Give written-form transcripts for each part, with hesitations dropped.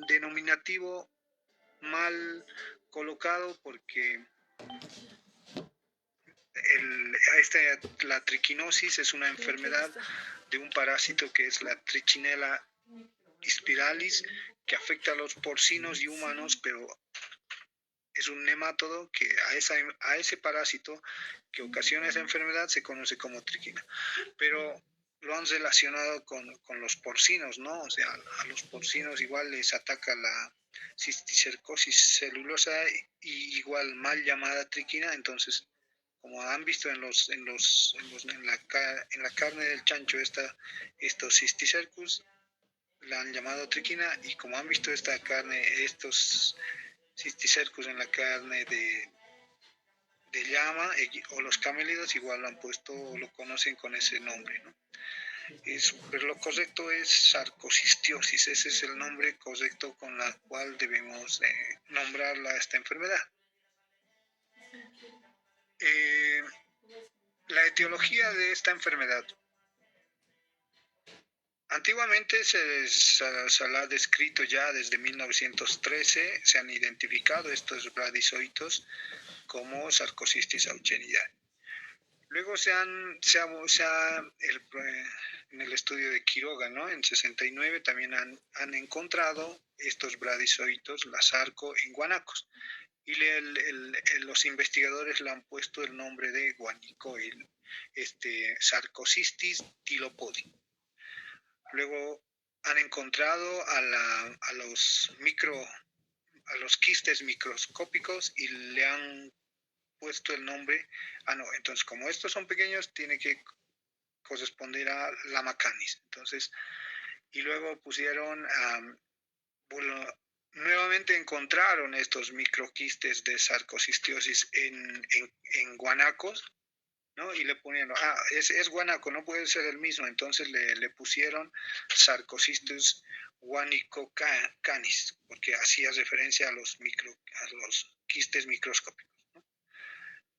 denominativo mal colocado porque la triquinosis es una enfermedad de un parásito que es la Trichinella spiralis, que afecta a los porcinos y humanos, pero es un nemátodo que a ese parásito que ocasiona esa enfermedad se conoce como triquina. Pero lo han relacionado con los porcinos, ¿no? O sea, a los porcinos igual les ataca la cisticercosis celulosa y igual mal llamada triquina. Entonces, como han visto en la carne del chancho estos cisticercus, la han llamado triquina, y como han visto estos cisticercus en la carne de llama o los camélidos, igual lo han puesto o lo conocen con ese nombre, ¿no? Pero lo correcto es sarcocistiosis, ese es el nombre correcto con la cual debemos nombrarla esta enfermedad. La etiología de esta enfermedad. Antiguamente se la ha descrito ya desde 1913, se han identificado estos bradizoitos como Sarcocistis auchenidae. Luego en el estudio de Quiroga, ¿no? En 69 también han encontrado estos bradizoitos, la sarco, en guanacos. Y los investigadores le han puesto el nombre de guanicoil, Sarcocistis tylopodi. Luego han encontrado a los quistes microscópicos y le han puesto el nombre. Entonces, como estos son pequeños, tiene que corresponder a Lamacanis. Entonces, y luego pusieron, nuevamente encontraron estos microquistes de sarcocistiosis en guanacos, ¿no? Y le ponían, es guanaco, no puede ser el mismo. Entonces le pusieron Sarcocistus guanicocanis, porque hacía referencia a los quistes microscópicos, ¿no?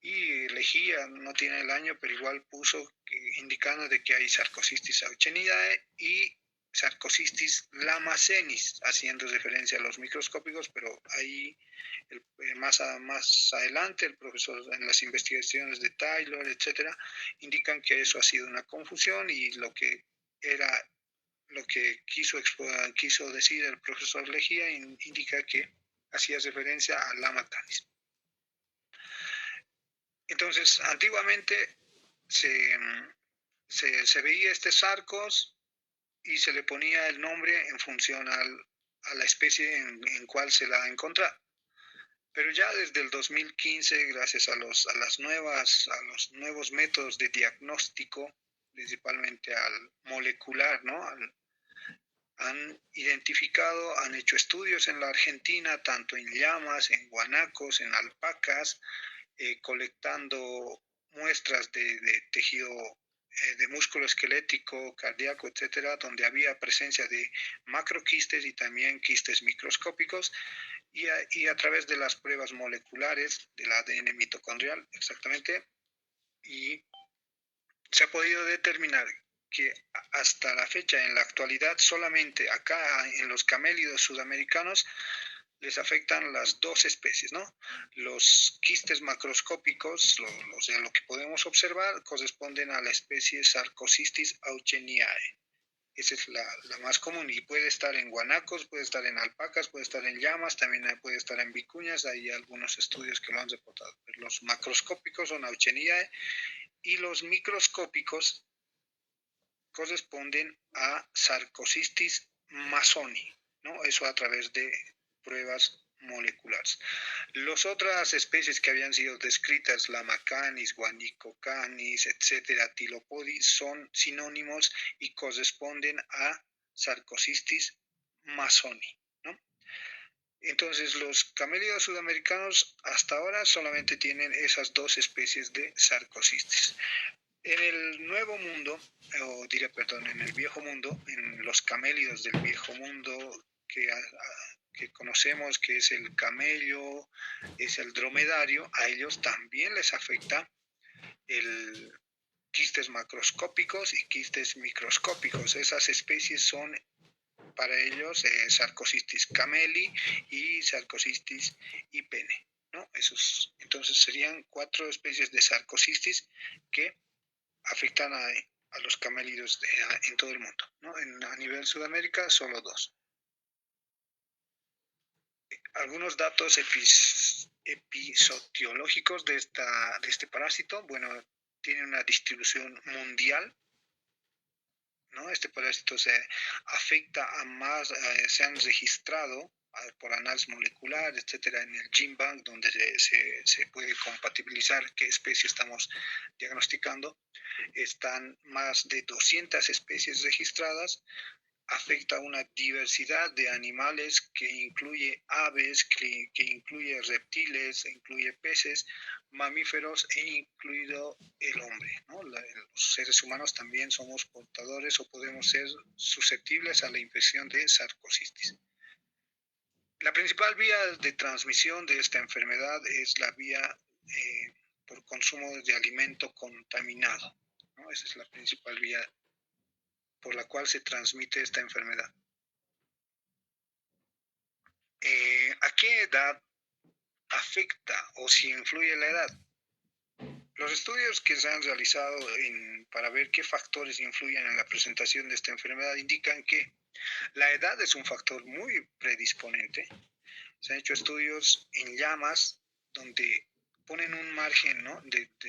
Y Lejía no tiene el año, pero igual puso indicando de que hay Sarcocistis auchenidae y Sarcocistis lamacenis, haciendo referencia a los microscópicos, pero ahí más adelante el profesor en las investigaciones de Taylor, etcétera, indican que eso ha sido una confusión, y lo que quiso decir el profesor Lejía indica que hacía referencia a Lamacanis. Entonces, antiguamente se veía este sarcos y se le ponía el nombre en función a la especie en cual se la ha encontrado. Pero ya desde el 2015, gracias a los nuevos métodos de diagnóstico, principalmente al molecular, ¿no? Han identificado, han hecho estudios en la Argentina, tanto en llamas, en guanacos, en alpacas, colectando muestras de tejido de músculo esquelético, cardíaco, etcétera, donde había presencia de macroquistes y también quistes microscópicos, y a través de las pruebas moleculares del ADN mitocondrial, exactamente, y se ha podido determinar que hasta la fecha, en la actualidad, solamente acá en los camélidos sudamericanos les afectan las dos especies, ¿no? Los quistes macroscópicos, lo que podemos observar, corresponden a la especie Sarcocistis aucheniae. Esa es la más común, y puede estar en guanacos, puede estar en alpacas, puede estar en llamas, también puede estar en vicuñas. Hay algunos estudios que lo han reportado. Pero los macroscópicos son Aucheniae, y los microscópicos corresponden a Sarcocistis masoni, ¿no? Eso a través de pruebas moleculares. Las otras especies que habían sido descritas, Lamacanis, Guanicocanis, etcétera, Tylopodi, son sinónimos y corresponden a Sarcocistis masoni, ¿no? Entonces, los camélidos sudamericanos hasta ahora solamente tienen esas dos especies de Sarcocistis. En el nuevo mundo, en el viejo mundo, en los camélidos del viejo mundo que conocemos, que es el camello, es el dromedario, a ellos también les afecta el quistes macroscópicos y quistes microscópicos. Esas especies son para ellos Sarcocistis camelli y Sarcocistis hippene, ¿no? Entonces serían 4 especies de Sarcocistis que afectan a los camélidos en todo el mundo, ¿no? A nivel Sudamérica, solo 2. Algunos datos episodiológicos de este parásito, bueno, tiene una distribución mundial, ¿no? Este parásito se afecta a más, se han registrado por análisis molecular, etcétera, en el GenBank, donde se puede compatibilizar qué especie estamos diagnosticando. Están más de 200 especies registradas. Afecta a una diversidad de animales que incluye aves, que incluye reptiles, incluye peces, mamíferos e incluido el hombre, ¿no? Los seres humanos también somos portadores o podemos ser susceptibles a la infección de Sarcocistis. La principal vía de transmisión de esta enfermedad es la vía por consumo de alimento contaminado, ¿no? Esa es la principal vía por la cual se transmite esta enfermedad. ¿A qué edad afecta o si influye la edad? Los estudios que se han realizado para ver qué factores influyen en la presentación de esta enfermedad indican que la edad es un factor muy predisponente. Se han hecho estudios en llamas donde ponen un margen, ¿no?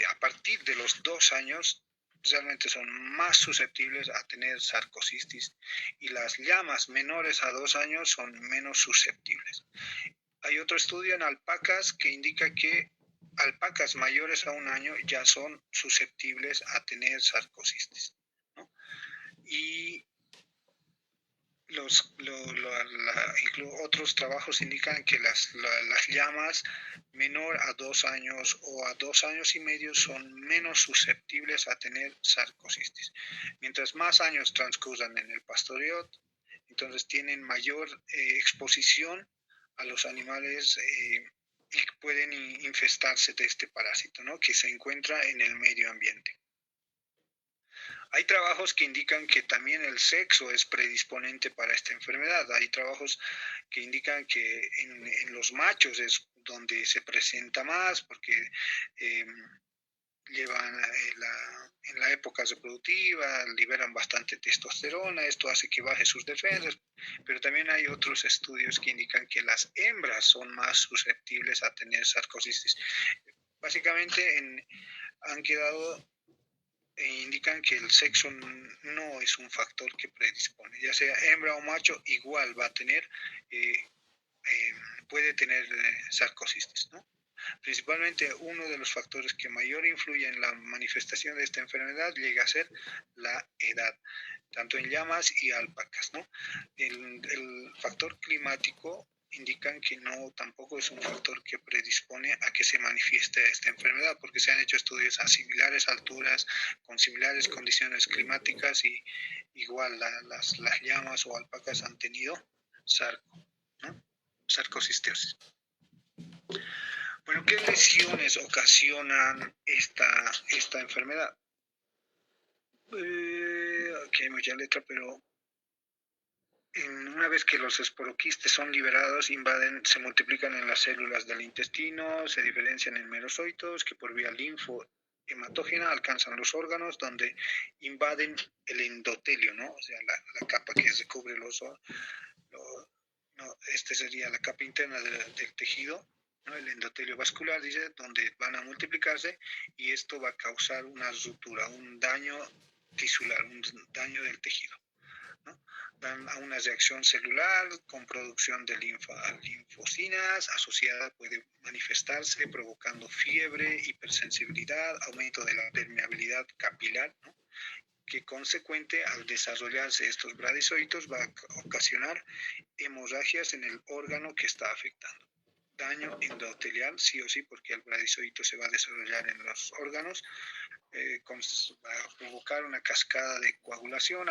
A partir de los 2 años realmente son más susceptibles a tener sarcocistis y las llamas menores a 2 años son menos susceptibles. Hay otro estudio en alpacas que indica que alpacas mayores a 1 año ya son susceptibles a tener sarcocistis, ¿no? Y otros trabajos indican que las llamas menor a 2 años o a 2 años y medio son menos susceptibles a tener sarcocistis. Mientras más años transcurran en el pastoreo, entonces tienen mayor exposición a los animales y pueden infestarse de este parásito, ¿no? Que se encuentra en el medio ambiente. Hay trabajos que indican que también el sexo es predisponente para esta enfermedad. Hay trabajos que indican que en los machos es donde se presenta más porque llevan en la época reproductiva, liberan bastante testosterona, esto hace que baje sus defensas, pero también hay otros estudios que indican que las hembras son más susceptibles a tener sarcocistis. Básicamente han quedado indican que el sexo no es un factor que predispone, ya sea hembra o macho, igual va a tener, puede tener sarcocistis, ¿no? Principalmente uno de los factores que mayor influye en la manifestación de esta enfermedad llega a ser la edad, tanto en llamas y alpacas, ¿no? El factor climático indican que no tampoco es un factor que predispone a que se manifieste esta enfermedad, porque se han hecho estudios a similares alturas, con similares condiciones climáticas y igual las llamas o alpacas han tenido sarcocistosis. Bueno, ¿qué lesiones ocasionan esta enfermedad? Aquí hay mucha letra, pero una vez que los esporoquistes son liberados, se multiplican en las células del intestino, se diferencian en merozoitos que por vía linfohematógena alcanzan los órganos donde invaden el endotelio, ¿no? O sea, la capa que recubre este sería la capa interna del tejido, ¿no? El endotelio vascular, dice, donde van a multiplicarse y esto va a causar una ruptura, un daño tisular, un daño del tejido, ¿no? Dan a una reacción celular con producción de linfocinas asociada, puede manifestarse provocando fiebre, hipersensibilidad, aumento de la permeabilidad capilar, ¿no? Que consecuente al desarrollarse estos bradizoitos va a ocasionar hemorragias en el órgano que está afectando. Daño endotelial, sí o sí, porque el bradizoito se va a desarrollar en los órganos, va a provocar una cascada de coagulación,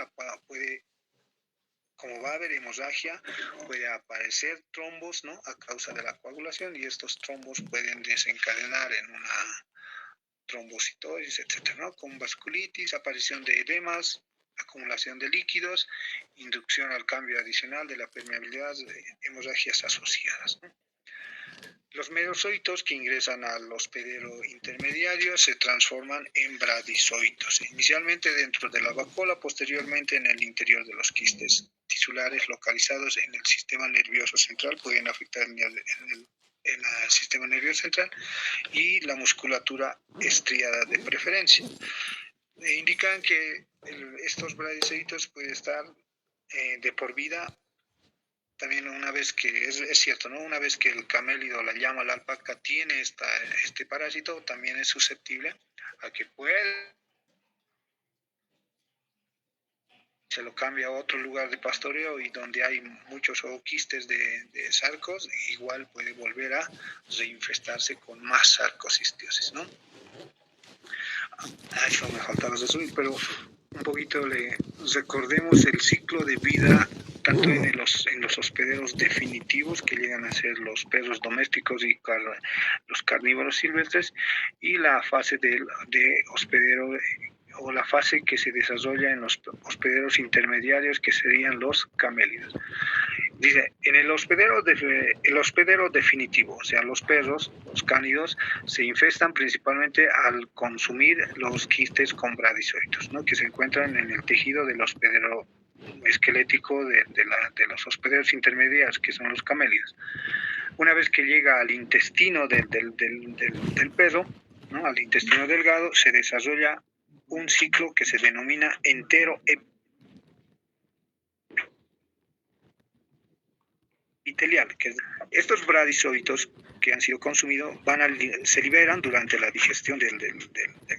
como va a haber hemorragia, puede aparecer trombos, ¿no? A causa de la coagulación, y estos trombos pueden desencadenar en una trombocitosis, etcétera, ¿no? Con vasculitis, aparición de edemas, acumulación de líquidos, inducción al cambio adicional de la permeabilidad de hemorragias asociadas, ¿no? Los merozoitos que ingresan al hospedero intermediario se transforman en bradizoitos, inicialmente dentro de la vacuola, posteriormente en el interior de los quistes tisulares localizados en el sistema nervioso central, pueden afectar en el sistema nervioso central y la musculatura estriada de preferencia. Indican que estos bradizoitos pueden estar de por vida. También una vez que, es cierto, ¿no? Una vez que el camélido, la llama, la alpaca, tiene este parásito, también es susceptible a que se lo cambia a otro lugar de pastoreo y donde hay muchos ooquistes de sarcos, igual puede volver a reinfestarse con más sarcocistiosis, ¿no? Eso me faltaba resumir, pero un poquito recordemos el ciclo de vida tanto en los hospederos definitivos, que llegan a ser los perros domésticos y los carnívoros silvestres, y la fase de hospedero, o la fase que se desarrolla en los hospederos intermediarios, que serían los camélidos. Dice, en el hospedero definitivo, o sea, los perros, los cánidos, se infestan principalmente al consumir los quistes con bradizoitos, ¿no? Que se encuentran en el tejido del hospedero esquelético de los hospederos intermediarios, que son los camélidos. Una vez que llega al intestino del perro, ¿no? Al intestino delgado, se desarrolla un ciclo que se denomina entero epitelial, que estos bradizoitos que han sido consumidos se liberan durante la digestión del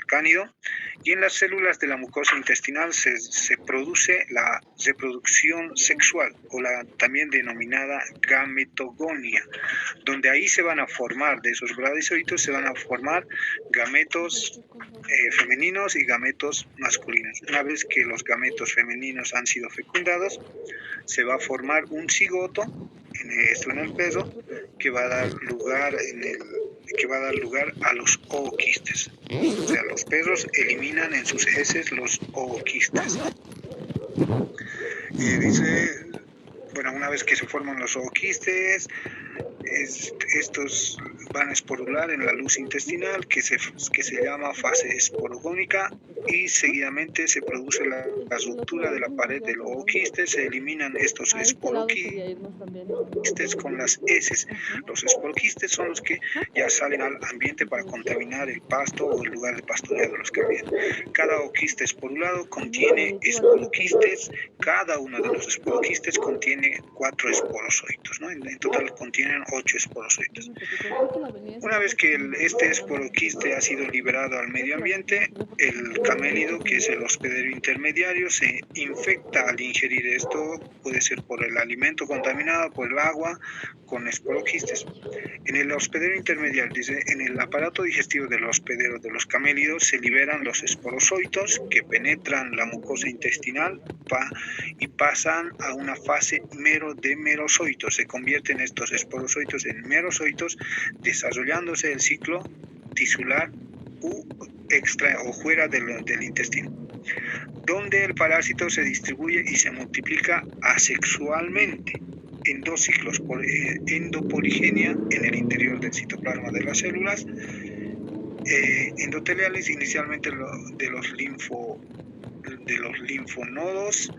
cánido, y en las células de la mucosa intestinal se produce la reproducción sexual, o la también denominada gametogonia, donde ahí se van a formar, de esos bradizoitos se van a formar gametos femeninos y gametos masculinos. Una vez que los gametos femeninos han sido fecundados, se va a formar un cigoto, en el perro, que va a dar lugar a los ooquistes. O sea, los perros eliminan en sus heces los ooquistes. Dice, bueno, una vez que se forman los ooquistes, estos van a esporular en la luz intestinal, que se llama fase esporogónica, y seguidamente se produce la ruptura de la pared del ooquiste, se eliminan estos esporoquistes con las heces. Los esporoquistes son los que ya salen al ambiente para contaminar el pasto o el lugar de pastoreo de los caballos. Cada ooquiste esporulado contiene esporoquistes, cada uno de los esporoquistes contiene 4 esporozoitos, ¿no? En total contienen 8 esporozoitos. Una vez que este esporoquiste ha sido liberado al medio ambiente, el camélido, que es el hospedero intermediario, se infecta al ingerir esto, puede ser por el alimento contaminado, por el agua, con esporoquistes. En el hospedero intermediario, dice, en el aparato digestivo del hospedero de los camélidos se liberan los esporozoitos que penetran la mucosa intestinal y pasan a una fase de merozoitos. Se convierten estos esporozoitos en merozoitos, desarrollándose el ciclo tisular o fuera del intestino, donde el parásito se distribuye y se multiplica asexualmente en 2 ciclos por endopoligenia en el interior del citoplasma de las células endoteliales, inicialmente de los linfonodos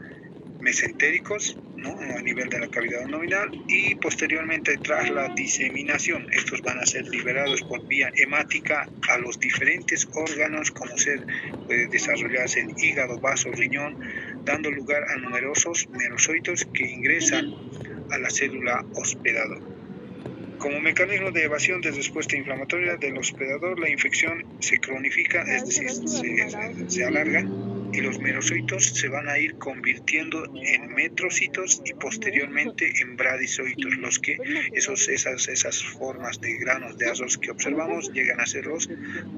mesentéricos, ¿no? A nivel de la cavidad abdominal, y posteriormente, tras la diseminación, estos van a ser liberados por vía hemática a los diferentes órganos, como puede desarrollarse en hígado, vaso, riñón, dando lugar a numerosos merozoitos que ingresan a la célula hospedador. Como mecanismo de evasión de respuesta inflamatoria del hospedador, la infección se cronifica, es decir, se alarga, y los merozoitos se van a ir convirtiendo en metrocitos y posteriormente en bradizoitos, los que esas formas de granos de arroz que observamos llegan a ser los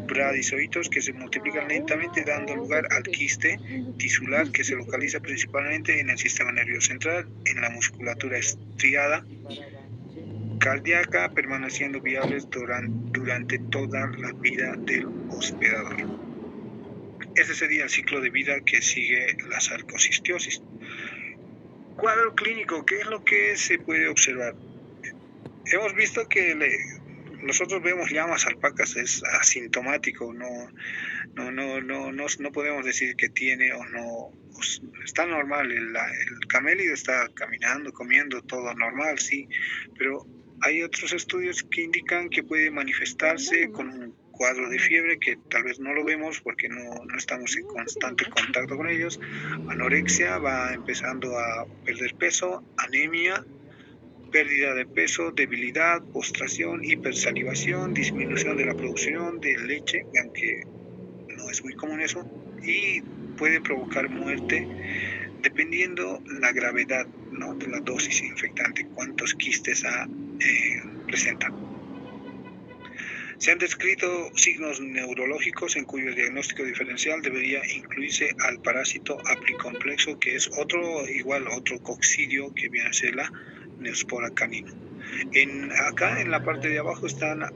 bradizoitos, que se multiplican lentamente, dando lugar al quiste tisular, que se localiza principalmente en el sistema nervioso central, en la musculatura estriada cardíaca, permaneciendo viables durante toda la vida del hospedador. ese sería el ciclo de vida que sigue la sarcocistiosis. Cuadro clínico, ¿qué es lo que se puede observar? Hemos visto que nosotros vemos llamas alpacas, es asintomático, no podemos decir que tiene o no, pues, está normal, el camélido está caminando, comiendo, todo normal, sí, pero hay otros estudios que indican que puede manifestarse con un cuadro de fiebre que tal vez no lo vemos porque no estamos en constante contacto con ellos, anorexia, va empezando a perder peso, anemia, pérdida de peso, debilidad, postración, hipersalivación, disminución de la producción de leche, aunque no es muy común eso, y puede provocar muerte dependiendo la gravedad, ¿no?, de la dosis infectante, cuántos quistes presenta. Se han descrito signos neurológicos en cuyo diagnóstico diferencial debería incluirse al parásito aplicomplexo, que es otro coccidio que viene a ser la Neospora canina. Acá en la parte de abajo están las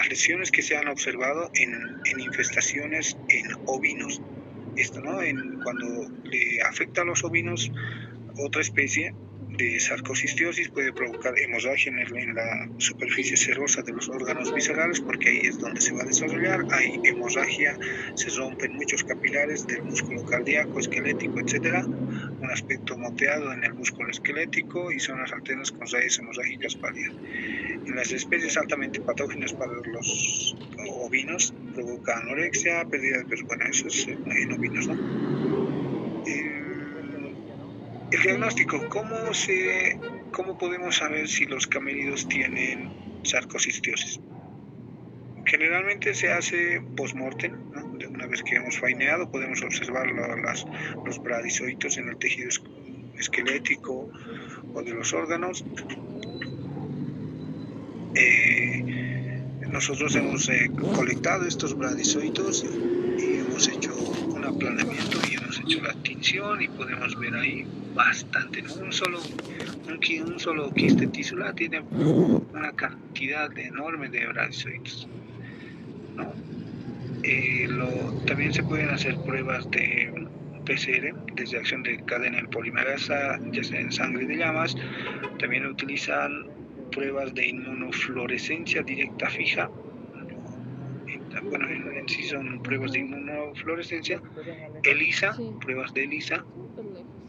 lesiones que se han observado en infestaciones en ovinos. Esto, ¿no? Cuando le afecta a los ovinos, otra especie de sarcocistiosis puede provocar hemorragia en la superficie serosa de los órganos viscerales, porque ahí es donde se va a desarrollar. Hay hemorragia, se rompen muchos capilares del músculo cardíaco, esquelético, etcétera. Un aspecto moteado en el músculo esquelético y zonas alternas con rayas hemorrágicas pálidas. En las especies altamente patógenas para los ovinos provoca anorexia, pérdida de peso. Bueno, eso es en ovinos, ¿no? El diagnóstico, ¿cómo podemos saber si los camélidos tienen sarcocistiosis? Generalmente se hace post-mortem, ¿no? De una vez que hemos faineado, podemos observar los bradizoitos en el tejido esquelético o de los órganos. Nosotros hemos colectado estos bradizoitos y hemos hecho un aplanamiento y hemos hecho la tinción y podemos ver ahí bastante, ¿no? Un solo quiste tisular tiene una cantidad enorme de bradizoitos, ¿no? También se pueden hacer pruebas de PCR, de reacción de cadena en polimerasa, ya sea en sangre de llamas. También utilizan pruebas de inmunofluorescencia directa fija. Bueno, en sí son pruebas de inmunofluorescencia, ELISA, pruebas de ELISA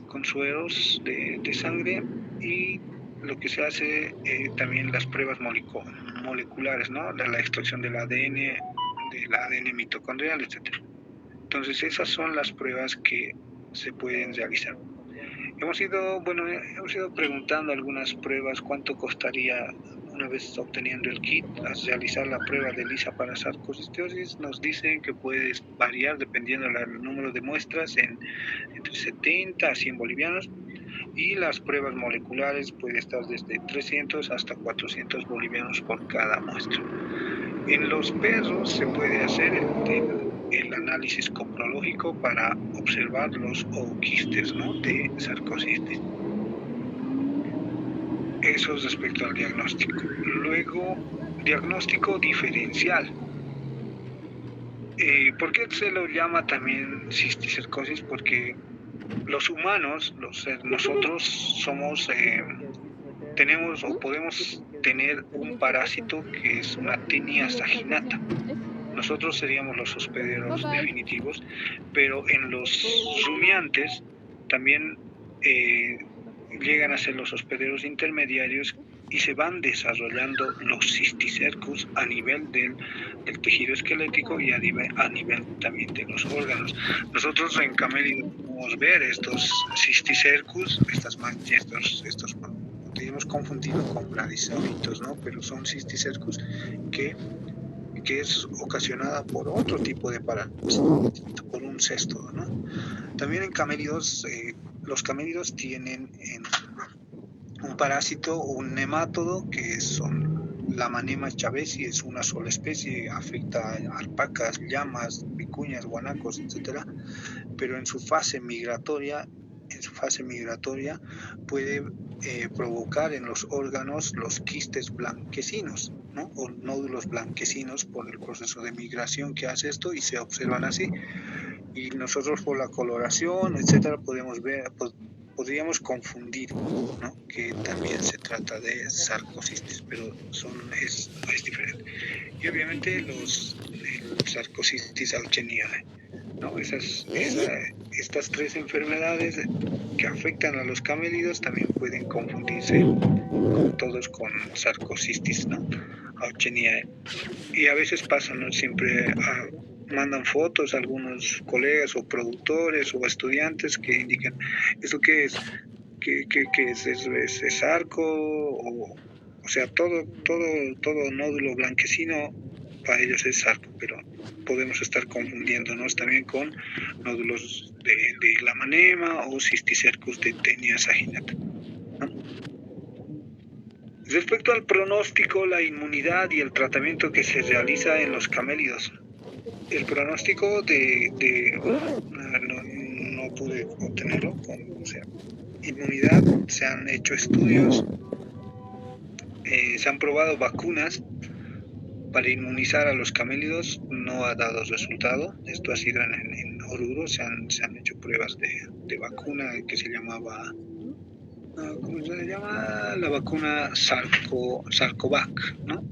con sueros de sangre, y lo que se hace también las pruebas moleculares, ¿no? La extracción del ADN mitocondrial, etc. Entonces esas son las pruebas que se pueden realizar. Hemos ido preguntando algunas pruebas, cuánto costaría una vez obteniendo el kit realizar la prueba de ELISA para sarcocistiosis. Nos dicen que puede variar dependiendo del número de muestras entre 70 a 100 bolivianos, y las pruebas moleculares puede estar desde 300 hasta 400 bolivianos por cada muestra. En los perros se puede hacer el análisis coprológico para observar los ooquistes, ¿no?, de sarcocitis. Eso es respecto al diagnóstico. Luego, diagnóstico diferencial. ¿Por qué se lo llama también cisticercosis? Porque los humanos, nosotros somos, tenemos o podemos tener un parásito que es una Tinea saginata. Nosotros seríamos los hospederos definitivos, pero en los rumiantes también llegan a ser los hospederos intermediarios y se van desarrollando los cisticercus a nivel del tejido esquelético y a nivel también de los órganos. Nosotros en camélidos podemos ver estos cisticercus, estas manchas, estos hemos confundido con bradizoitos, ¿no? Pero son cisticercus que es ocasionada por otro tipo de parásito, por un cesto, ¿no? También en camélidos, los camélidos tienen un parásito, un nemátodo, que son Lamanema chavesi, es una sola especie, afecta a alpacas, llamas, vicuñas, guanacos, etcétera, pero en su fase migratoria puede provocar en los órganos los quistes blanquecinos, ¿no? O nódulos blanquecinos por el proceso de migración que hace esto y se observan así. Y nosotros por la coloración, etcétera, podríamos confundir, ¿no? Que también se trata de sarcocistis, pero es diferente. Y obviamente el sarcocistis aucheniae, ¿no? Estas tres enfermedades que afectan a los camélidos también pueden confundirse todos con sarcocistis, ¿no? Aucheniae. Y a veces pasa, ¿no? Siempre mandan fotos a algunos colegas o productores o estudiantes que indican, ¿esto qué es? ¿Qué es? ¿Es sarco? O sea, todo nódulo blanquecino para ellos es sarco, pero podemos estar confundiéndonos también con nódulos de lamanema o cisticercus de Taenia saginata, ¿no? Respecto al pronóstico, la inmunidad y el tratamiento que se realiza en los camélidos. El pronóstico no pude obtenerlo, o sea, inmunidad, se han hecho estudios, se han probado vacunas para inmunizar a los camélidos, no ha dado resultado. Esto ha sido en Oruro, se han hecho pruebas de vacuna que se llamaba, ¿cómo se llama? La vacuna Sarcovac, ¿no?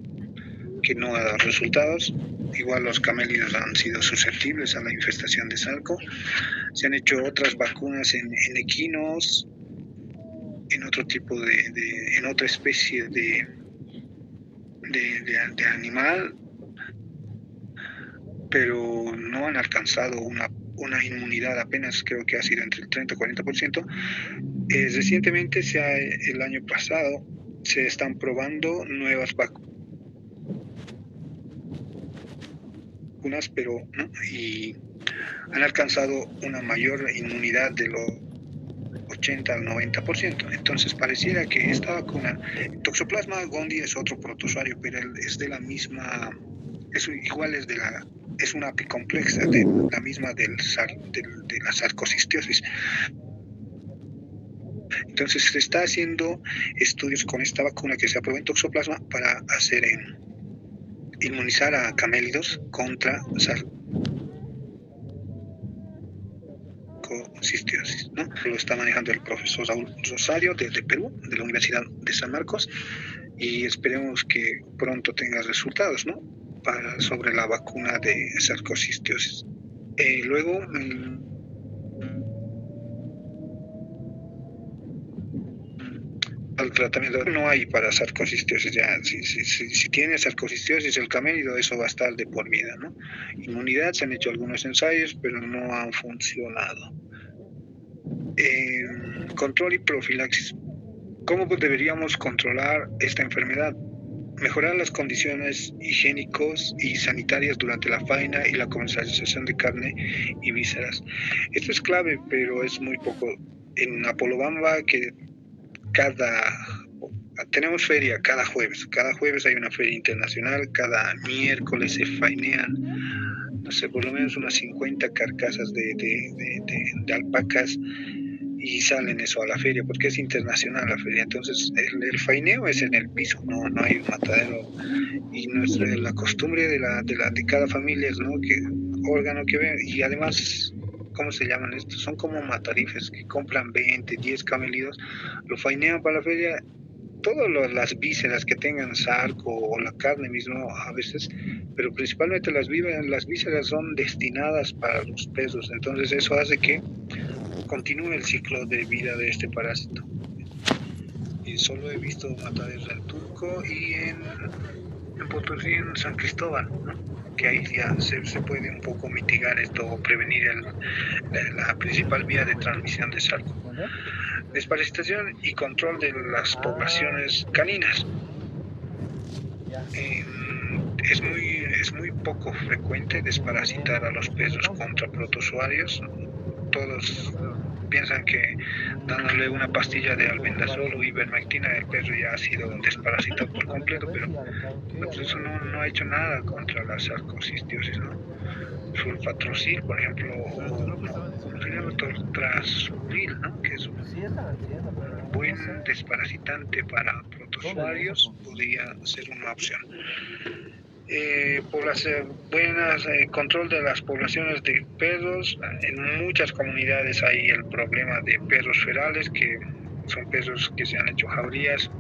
Que no ha dado resultados. Igual los camélidos han sido susceptibles a la infestación de sarco. Se han hecho otras vacunas en equinos, en otro tipo en otra especie de animal, pero no han alcanzado una inmunidad, apenas creo que ha sido entre el 30 y 40%. Recientemente, el año pasado, se están probando nuevas vacunas, pero ¿no? Y han alcanzado una mayor inmunidad de los 80 al 90%. Entonces pareciera que esta vacuna, Toxoplasma gondii es otro protozoario, pero es de la misma, es una apicomplexa de la misma de la sarcocistiosis. Entonces se está haciendo estudios con esta vacuna que se aprobó en Toxoplasma para inmunizar a camélidos contra sarcocistiosis, ¿no? Lo está manejando el profesor Raúl Rosario de Perú, de la Universidad de San Marcos, y esperemos que pronto tenga resultados, ¿no? Sobre la vacuna de sarcocistiosis. Luego, al tratamiento no hay para sarcocistiosis. Ya, si tiene sarcocistiosis el camélido, eso va a estar de por vida, ¿no? Inmunidad, se han hecho algunos ensayos, pero no han funcionado. Control y profilaxis. ¿Cómo deberíamos controlar esta enfermedad? Mejorar las condiciones higiénicas y sanitarias durante la faena y la comercialización de carne y vísceras. Esto es clave, pero es muy poco. En Apolobamba, que tenemos feria cada jueves hay una feria internacional, cada miércoles se fainean, no sé, por lo menos unas 50 carcasas de alpacas, y salen eso a la feria, porque es internacional la feria. Entonces el faineo es en el piso, no hay un matadero, y la costumbre de cada familia es, ¿no? Que órgano que ve, y además, ¿cómo se llaman estos? Son como matarifes que compran 20, 10 camélidos, lo fainean para la feria, todas las vísceras que tengan sarco o la carne mismo a veces, pero principalmente las vísceras son destinadas para los perros. Entonces eso hace que continúe el ciclo de vida de este parásito. Y solo he visto mataderos en Turco y en Potosí, en San Cristóbal, ¿no? Que ahí ya se puede un poco mitigar esto o prevenir la principal vía de transmisión de sarco. Desparasitación y control de las poblaciones caninas. Es muy poco frecuente desparasitar a los perros contra protozoarios. Todos piensan que dándole una pastilla de albendazol o ivermectina el perro ya ha sido desparasitado por completo, pero pues eso no ha hecho nada contra la sarcocistiosis, ¿no? sulfatrocil, por ejemplo, o trazuril, ¿no? Que es un buen desparasitante para protozoarios, podría ser una opción. Por las buenas control de las poblaciones de perros, en muchas comunidades hay el problema de perros ferales, que son perros que se han hecho jaurías,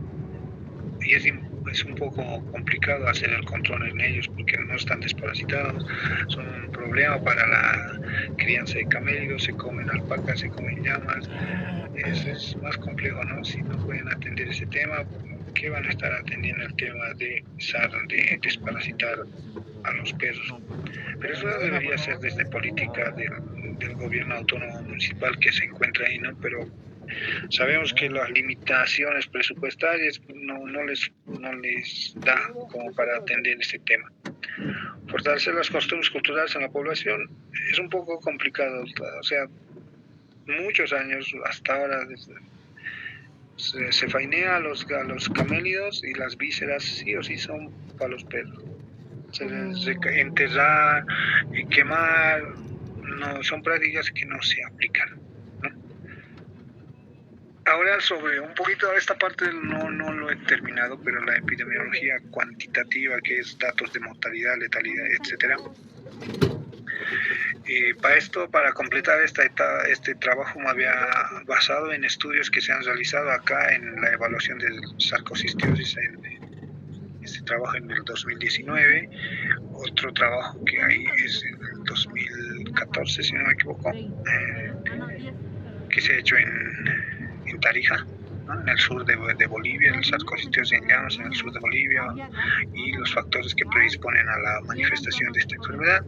y es un poco complicado hacer el control en ellos porque no están desparasitados, son un problema para la crianza de camélidos, se comen alpacas, se comen llamas, es más complejo, ¿no? Si no pueden atender ese tema, ¿qué van a estar atendiendo el tema de desparasitar a los perros? Pero eso debería ser desde política del gobierno autónomo municipal que se encuentra ahí, ¿no? Pero sabemos que las limitaciones presupuestarias no les da como para atender este tema. Fortalecer las costumbres culturales en la población es un poco complicado, o sea, muchos años hasta ahora se fainea a los camélidos y las vísceras sí o sí son para los perros. Enterrar y quemar no son prácticas que no se aplican, ¿no? Ahora sobre un poquito de esta parte no lo he terminado, pero la epidemiología cuantitativa, que es datos de mortalidad, letalidad, etcétera. Para completar este trabajo me había basado en estudios que se han realizado acá en la evaluación de sarcocistitis, este trabajo en el 2019, otro trabajo que hay es en el 2014, si no me equivoco, que se ha hecho en Tarija, ¿no? En el sur de Bolivia, el sarcocistitis en llanos en el sur de Bolivia, y los factores que predisponen a la manifestación de esta enfermedad.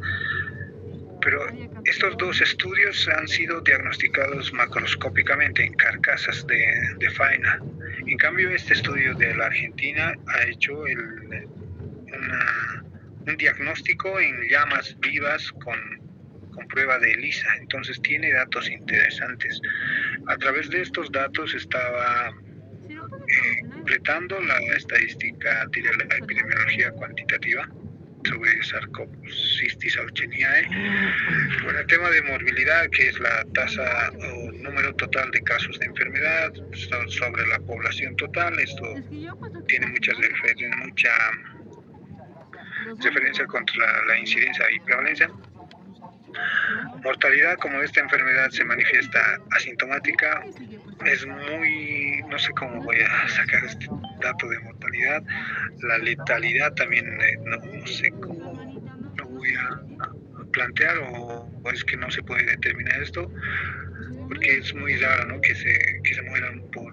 Pero estos dos estudios han sido diagnosticados macroscópicamente en carcasas de faena. En cambio, este estudio de la Argentina ha hecho un diagnóstico en llamas vivas con prueba de ELISA. Entonces tiene datos interesantes. A través de estos datos estaba completando la estadística de la epidemiología cuantitativa sobre Sarcocistis aucheniae, con el tema de morbilidad, que es la tasa o número total de casos de enfermedad sobre la población total. Esto tiene mucha referencia contra la incidencia y prevalencia. Mortalidad, como esta enfermedad se manifiesta asintomática, es muy, no sé cómo voy a sacar este dato de mortalidad. La letalidad también no sé cómo lo voy a plantear, o es que no se puede determinar esto, porque es muy raro, ¿no? que se mueran por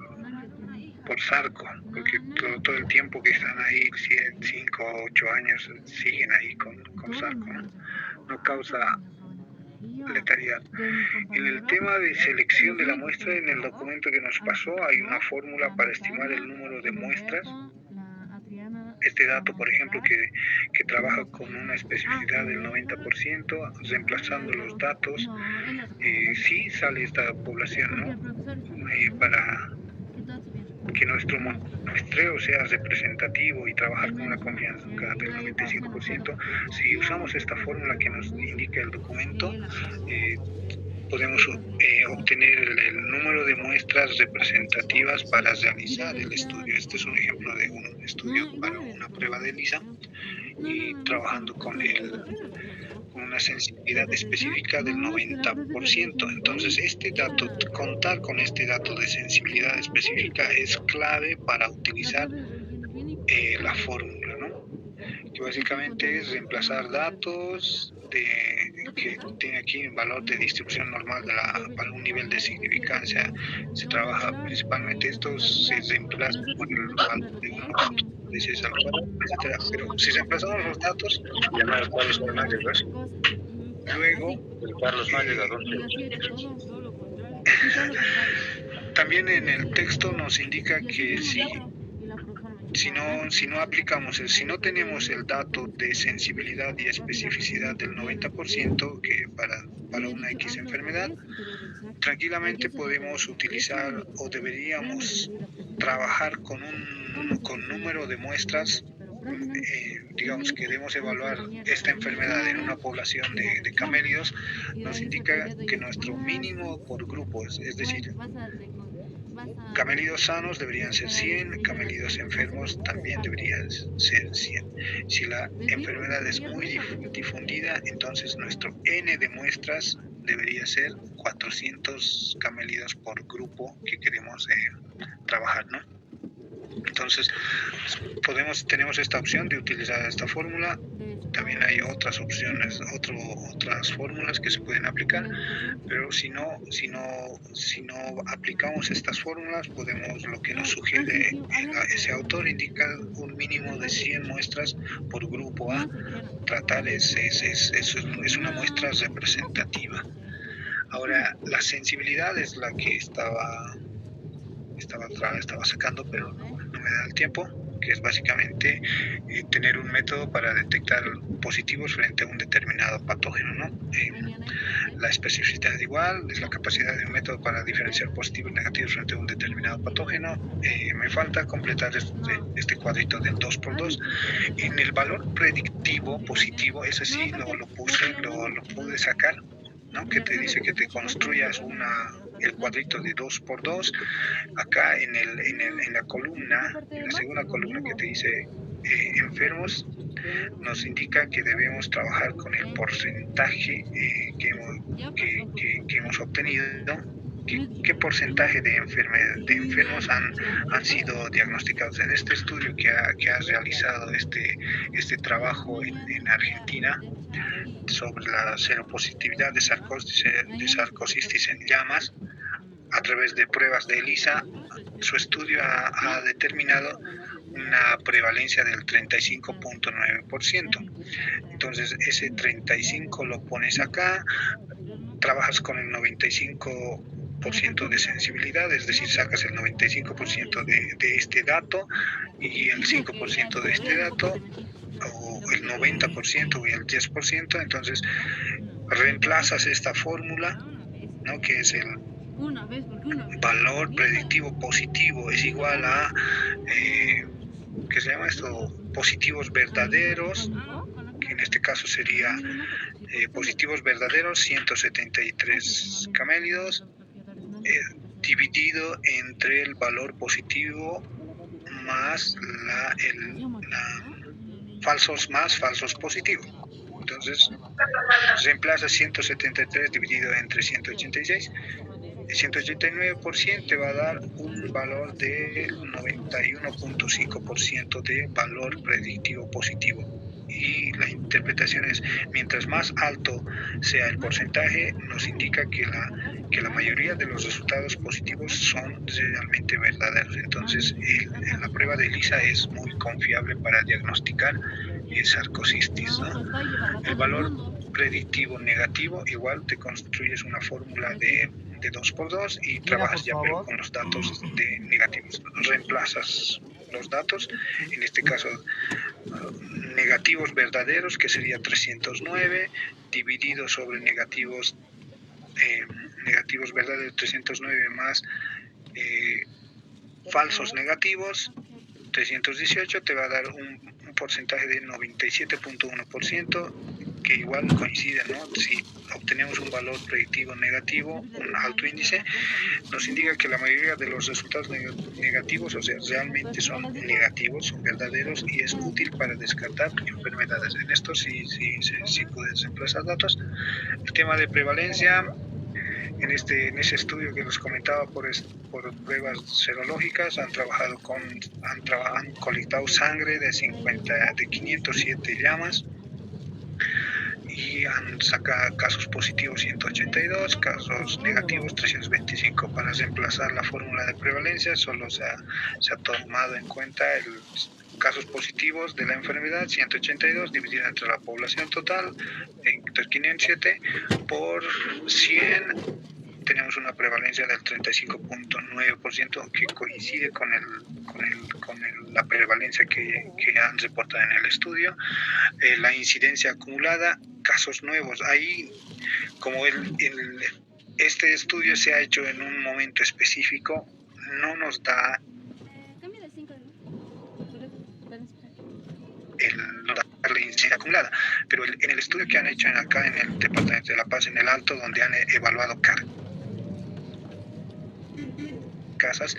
sarco, porque todo el tiempo que están ahí, 5 o 8 años, siguen ahí con sarco, no causa letalidad. En el tema de selección de la muestra, en el documento que nos pasó hay una fórmula para estimar el número de muestras. Este dato, por ejemplo, que trabaja con una especificidad del 90%, reemplazando los datos, sí sale esta población, ¿no? Para que nuestro muestreo sea representativo y trabajar con una confianza del 95%, si usamos esta fórmula que nos indica el documento, podemos obtener el número de muestras representativas para realizar el estudio. Este es un ejemplo de un estudio para una prueba de ELISA, y trabajando con una sensibilidad específica del 90%. Entonces, contar con este dato de sensibilidad específica es clave para utilizar la fórmula, ¿no? Que básicamente es reemplazar datos que tiene aquí un valor de distribución normal para un nivel de significancia. Se trabaja principalmente esto, se reemplaza por el valor de unos veces al cuadrado, etcétera. Pero si reemplazamos los datos, llamar Carlos Fernández, luego Carlos Fernández, ¿a dónde? También en el texto nos indica que si no aplicamos, si no tenemos el dato de sensibilidad y especificidad del 90% que para una X enfermedad, tranquilamente podemos utilizar o deberíamos trabajar con número de muestras digamos, queremos evaluar esta enfermedad en una población de camélidos, nos indica que nuestro mínimo por grupo, es decir, camélidos sanos deberían ser 100, camélidos enfermos también deberían ser 100. Si la enfermedad es muy difundida, entonces nuestro N de muestras debería ser 400 camélidos por grupo que queremos trabajar, ¿no? Entonces, tenemos esta opción de utilizar esta fórmula. También hay otras opciones, otras fórmulas que se pueden aplicar, pero si no aplicamos estas fórmulas, lo que nos sugiere ese autor indica un mínimo de 100 muestras por grupo A. Tratar es una muestra representativa. Ahora, la sensibilidad es la que estaba sacando, pero no me da el tiempo, que es básicamente tener un método para detectar positivos frente a un determinado patógeno, ¿no? La especificidad igual, es la capacidad de un método para diferenciar positivos y negativos frente a un determinado patógeno. Me falta completar este cuadrito del 2x2. En el valor predictivo positivo, ese sí lo pude sacar, ¿no? Que te dice que te construyas el cuadrito de 2x2. Acá en la columna, en la segunda columna que te dice enfermos, nos indica que debemos trabajar con el porcentaje que hemos obtenido. ¿Qué porcentaje de enfermos han sido diagnosticados? En este estudio que ha realizado este trabajo en Argentina sobre la seropositividad de sarcocistis en llamas, a través de pruebas de ELISA, su estudio ha determinado una prevalencia del 35.9%. Entonces, ese 35 lo pones acá, trabajas con el 95% de sensibilidad, es decir, sacas el 95% de este dato y el 5% de este dato, o el 90% o el 10%, entonces reemplazas esta fórmula, ¿no? Que es el valor predictivo positivo es igual a, ¿qué se llama esto? Positivos verdaderos, que en este caso sería positivos verdaderos, 173 camélidos, dividido entre el valor positivo más falsos más falsos positivos. Entonces, reemplaza 173 dividido entre 186. El 189% te va a dar un valor del 91.5% de valor predictivo positivo. Y la interpretación es, mientras más alto sea el porcentaje, nos indica que la mayoría de los resultados positivos son realmente verdaderos. Entonces, la prueba de ELISA es muy confiable para diagnosticar sarcocistis, ¿no? El valor predictivo negativo, igual te construyes una fórmula de 2x2 y trabajas ya pero con los datos de negativos. Reemplazas los datos, en este caso negativos verdaderos, que sería 309, dividido sobre negativos verdaderos 309 más falsos negativos 318, te va a dar un porcentaje de 97.1%, que igual coincide, ¿no? Si obtenemos un valor predictivo negativo, un alto índice, nos indica que la mayoría de los resultados negativos, o sea, realmente son negativos, son verdaderos, y es útil para descartar enfermedades. En esto sí puedes reemplazar datos. El tema de prevalencia, en ese estudio que les comentaba por pruebas serológicas, han colectado sangre de 507 llamas y han sacado casos positivos 182, casos negativos 325. Para reemplazar la fórmula de prevalencia solo se ha tomado en cuenta casos positivos de la enfermedad 182 dividido entre la población total, entre 507 por 100. Tenemos una prevalencia del 35.9%, que coincide con la prevalencia que han reportado en el estudio. La incidencia acumulada, casos nuevos. Ahí, como este estudio se ha hecho en un momento específico, no nos da acumulada. Pero en el estudio que han hecho acá en el Departamento de La Paz, en el Alto, donde han evaluado casas,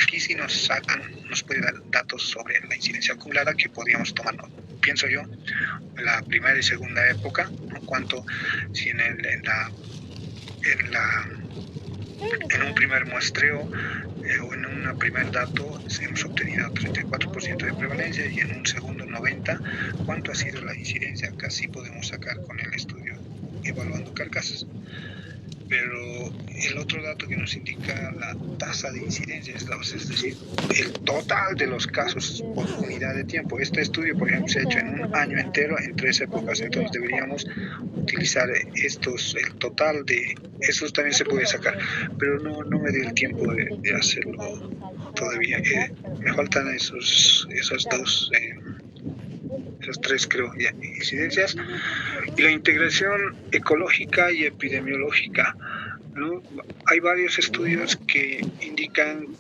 aquí sí nos puede dar datos sobre la incidencia acumulada que podríamos tomar, ¿no? Pienso yo, la primera y segunda época, ¿no? Cuánto, si en un primer muestreo o en un primer dato hemos obtenido 34% de prevalencia y en un segundo 90%, ¿cuánto ha sido la incidencia? Casi podemos sacar con el estudio evaluando carcasas. Pero el otro dato que nos indica la tasa de incidencia es decir, el total de los casos por unidad de tiempo. Este estudio, por ejemplo, se ha hecho en un año entero, en 3 épocas, entonces deberíamos utilizar el total de esos también se puede sacar, pero no me dio el tiempo de hacerlo todavía. Me faltan esas tres, creo, ya, incidencias, y la integración ecológica y epidemiológica, ¿no? Hay varios estudios que indican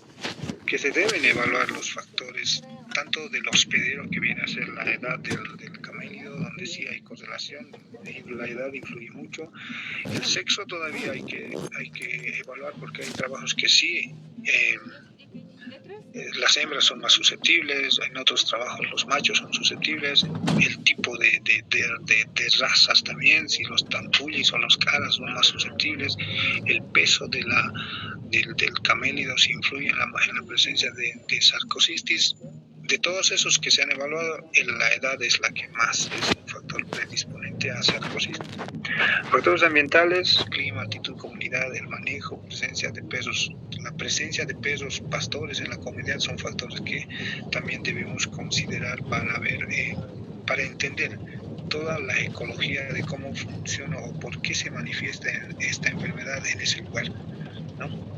que se deben evaluar los factores, tanto del hospedero, que viene a ser la edad del camélido, donde sí hay correlación, la edad influye mucho. El sexo todavía hay que evaluar, porque hay trabajos que sí, las hembras son más susceptibles, en otros trabajos los machos son susceptibles, el tipo de razas también, si los tampullis o los caras son más susceptibles, el peso del camélido si influye en la presencia de sarcocistis. De todos esos que se han evaluado, la edad es la que más es un factor predisponente a sarcocistis. Factores ambientales, clima, actitud, comunidad, el manejo, la presencia de perros pastores en la comunidad son factores que también debemos considerar para entender toda la ecología de cómo funciona o por qué se manifiesta esta enfermedad en ese lugar, ¿no?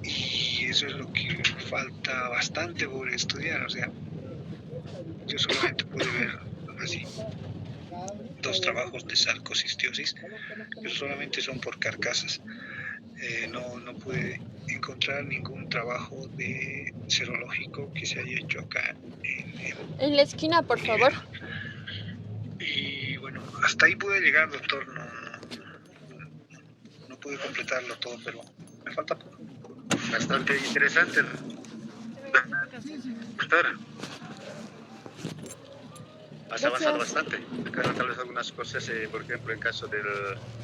Y eso es lo que falta bastante por estudiar. O sea, yo solamente pude ver así 2 trabajos de sarcocistiosis, pero solamente son por carcasas. No pude encontrar ningún trabajo de serológico que se haya hecho acá en la esquina, por favor. Y bueno, hasta ahí pude llegar, doctor. No pude completarlo todo, pero me falta poco. Bastante interesante, doctor. Has avanzado bastante. Acá tal vez algunas cosas, por ejemplo, en caso de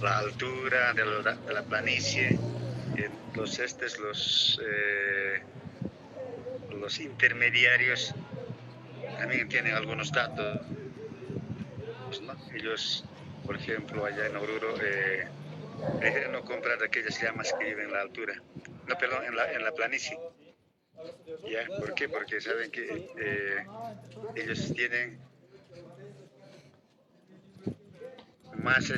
la altura, de la planicie, los intermediarios también tienen algunos datos, ¿no? Ellos, por ejemplo, allá en Oruro, prefieren no comprar aquellas llamas que viven en la altura. No, perdón, en la planicie. ¿Ya? ¿Por qué? Porque saben que ellos tienen más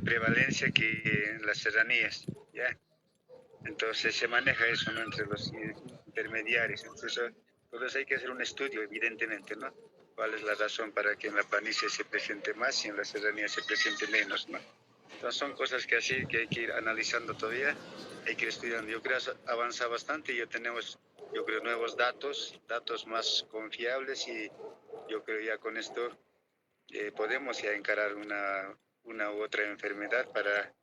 prevalencia que en las serranías, ¿ya? Entonces se maneja eso, ¿no? Entre los intermediarios. Entonces hay que hacer un estudio, evidentemente, ¿no? ¿Cuál es la razón para que en la planicie se presente más y en la serranía se presente menos, ¿no? Entonces son cosas que hay que ir analizando todavía, hay que ir estudiando. Yo creo que avanza bastante y ya tenemos, yo creo, nuevos datos más confiables, y yo creo ya con esto podemos ya encarar una u otra enfermedad para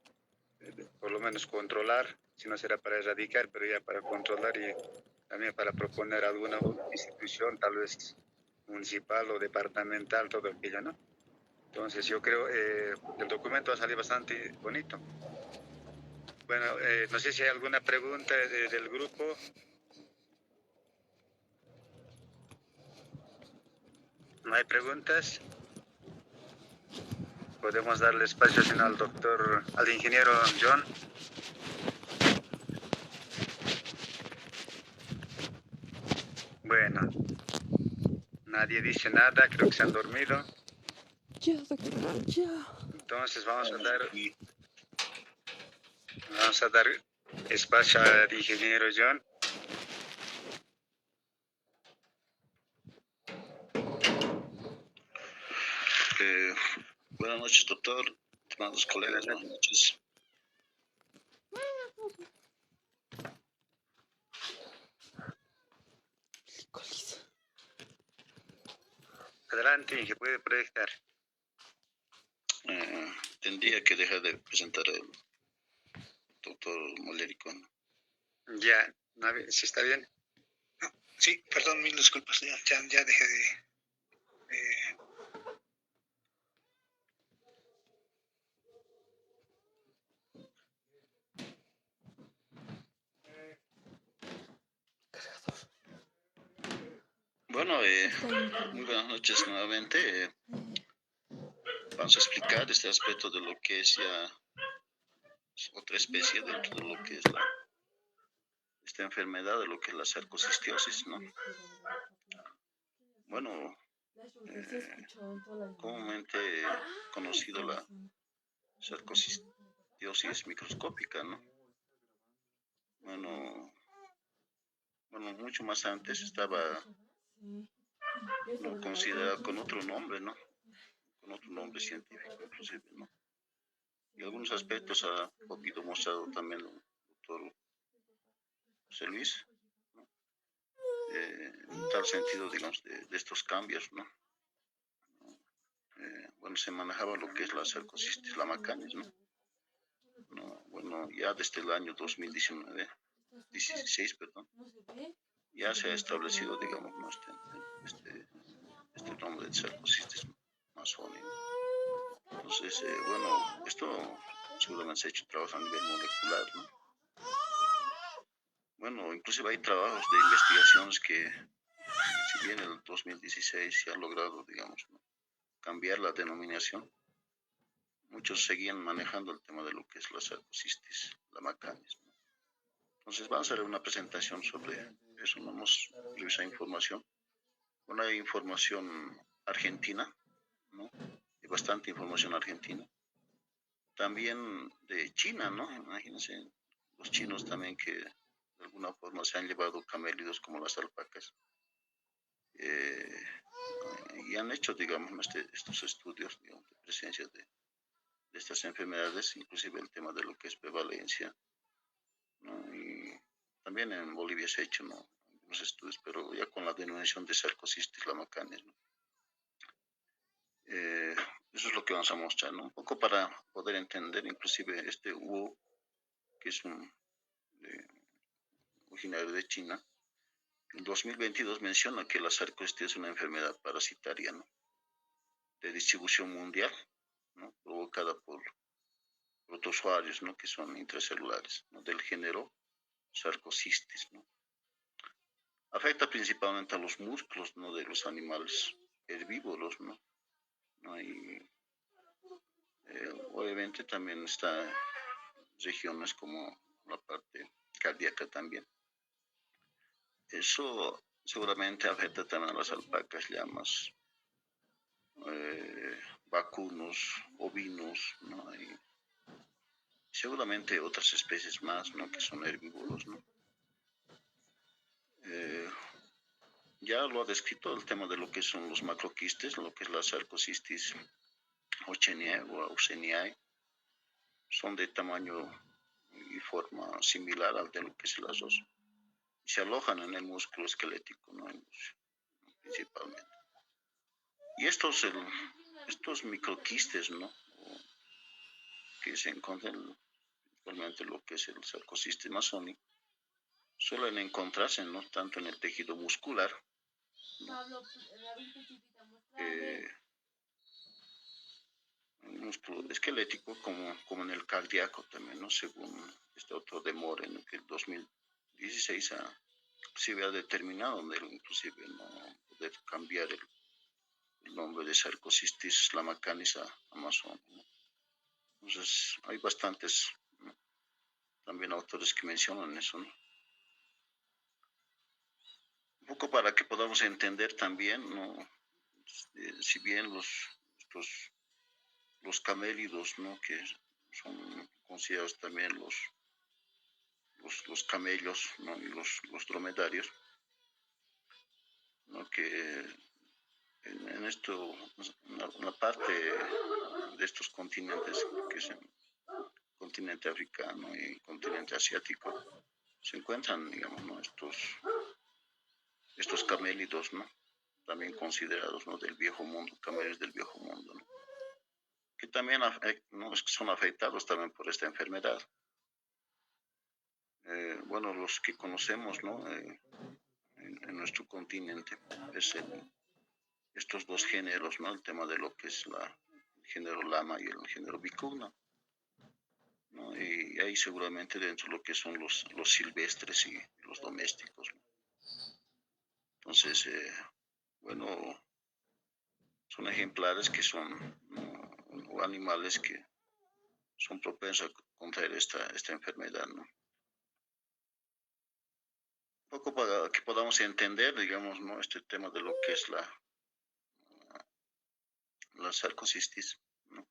por lo menos controlar, si no será para erradicar, pero ya para controlar, y también para proponer alguna institución, tal vez municipal o departamental, todo aquello, ¿no? Entonces yo creo el documento va a salir bastante bonito. Bueno, no sé si hay alguna pregunta del grupo. ¿No hay preguntas? Podemos darle espacio al ingeniero John. Bueno, nadie dice nada, creo que se han dormido. Ya, doctor, ya. Entonces vamos a dar espacio al ingeniero John. Buenas noches, doctor, estimados colegas, buenas noches. Adelante, se puede proyectar. Tendría que dejar de presentar al doctor Molérico, ¿no? Ya, ¿sí está bien? No, sí, perdón, mil disculpas, ya dejé de- Bueno, muy buenas noches nuevamente. Vamos a explicar este aspecto de lo que es ya otra especie dentro de lo que es esta enfermedad, de lo que es la sarcocistiosis, ¿no? Bueno, comúnmente conocido la sarcocistiosis microscópica, ¿no? Bueno, mucho más antes estaba considerada con otro nombre, ¿no? Con otro nombre científico, inclusive, ¿no? Y algunos aspectos ha poquito mostrado también el doctor José Luis, ¿no? En tal sentido, digamos, de estos cambios, ¿no? Bueno, se manejaba lo que es la sarcocistis lamacanis, ¿no? Bueno, ya desde el año 16, perdón, ya se ha establecido, digamos, ¿no? este nombre de sarcocistis masoni, ¿no? Entonces, bueno, esto seguramente se ha hecho trabajo a nivel molecular, ¿no? Bueno, inclusive hay trabajos de investigaciones que, si bien en el 2016 se ha logrado, digamos, ¿no?, cambiar la denominación, muchos seguían manejando el tema de lo que es la sarcocistis lamacanis, ¿no? Entonces vamos a hacer una presentación sobre eso. Vamos a revisar información. Bueno, hay información argentina, ¿no? Hay bastante información argentina. También de China, ¿no? Imagínense, los chinos también que de alguna forma se han llevado camélidos como las alpacas. Y han hecho, digamos, estos estudios, digamos, de presencia de estas enfermedades, inclusive el tema de lo que es prevalencia, ¿no? Y también en Bolivia se ha hecho, ¿no?, algunos estudios, pero ya con la denominación de sarcocistis lamacanis, ¿no? Eso es lo que vamos a mostrar, ¿no? Un poco para poder entender, inclusive este Wu, que es un originario de China, en 2022 menciona que la sarcocistis es una enfermedad parasitaria, ¿no?, de distribución mundial, ¿no?, provocada por protozoarios, ¿no?, que son intracelulares, ¿no?, del género Sarcocistis, ¿no? Afecta principalmente a los músculos, ¿no?, de los animales herbívoros, ¿no? Y obviamente también está regiones como la parte cardíaca también. Eso seguramente afecta también a las alpacas, llamas, vacunos, ovinos, ¿no? Y seguramente otras especies más, ¿no?, que son herbívoros, ¿no? Ya lo ha descrito el tema de lo que son los macroquistes, lo que es la sarcocistis ocheniae o auxeniae, son de tamaño y forma similar al de lo que es el azoso. Se alojan en el músculo esquelético, ¿no?, principalmente. Y estos microquistes, ¿no?, que se encuentran principalmente lo que es el sarcocistis masoni, suelen encontrarse, ¿no?, tanto en el tejido muscular, ¿no?, el músculo esquelético, como en el cardíaco también, ¿no?, según este autor de More, ¿no?, que en 2016 se ha determinado, inclusive, ¿no?, poder cambiar el nombre de sarcocistis lamacanis a Amazon, ¿no? Entonces hay bastantes, ¿no?, también autores que mencionan eso, ¿no? Un poco para que podamos entender también, ¿no? Si bien los camélidos, ¿no?, que son considerados también los camellos, ¿no?, y los dromedarios, ¿no?, que en esto, en la parte de estos continentes, que es el continente africano y el continente asiático, se encuentran, digamos, ¿no?, estos camélidos, ¿no?, también considerados, ¿no?, del viejo mundo, camelios del viejo mundo, ¿no?, que también ¿no?, son afectados también por esta enfermedad. Bueno, los que conocemos, ¿no?, en nuestro continente, es estos dos géneros, ¿no?, el tema de lo que es el género lama y el género vicuna, ¿no? Y hay seguramente dentro de lo que son los silvestres y los domésticos, ¿no? Entonces, bueno, son ejemplares que son, ¿no?, o animales que son propensos a contraer esta enfermedad, ¿no? Un poco para que podamos entender, digamos, ¿no?, este tema de lo que es la sarcocistis, ¿no?